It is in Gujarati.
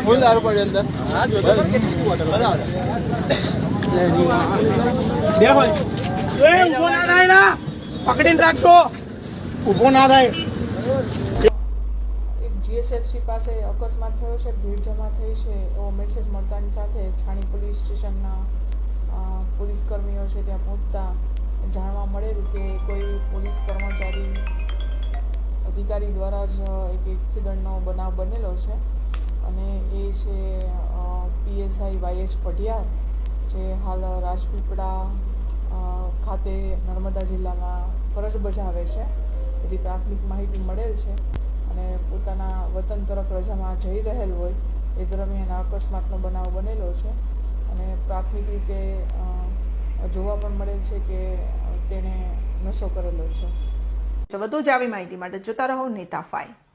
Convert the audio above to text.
ફૂલ દારૂ પડે અંદર ઉભો ના થાય, પકડીને રાખજો, ઉભો ના થાય. જીએસએફસી પાસે અકસ્માત થયો છે, ભીડ જમા થઈ છે એવો મેસેજ મળતાની સાથે છાણી પોલીસ સ્ટેશનના પોલીસ કર્મીઓ છે ત્યાં પહોંચતા જાણવા મળેલ કે કોઈ પોલીસ કર્મચારી અધિકારી દ્વારા જ એક એક્સિડન્ટનો બનાવ બનેલો છે અને એ છે PSI YH પઢિયાર, જે હાલ રાજપીપળા ખાતે નર્મદા જિલ્લામાં ફરજ બજાવે છે. એની પ્રાથમિક માહિતી મળેલ છે અને પોતાના વતન તરફ રજામાં જઈ રહેલ હોય એ દરમિયાન અકસ્માતનો બનાવ બનેલો છે અને પ્રાથમિક રીતે જોવા પણ મળેલ છે કે તેણે નશો કરેલો છે. વધુ જ આવી માહિતી માટે જોતા રહો નેતા 5.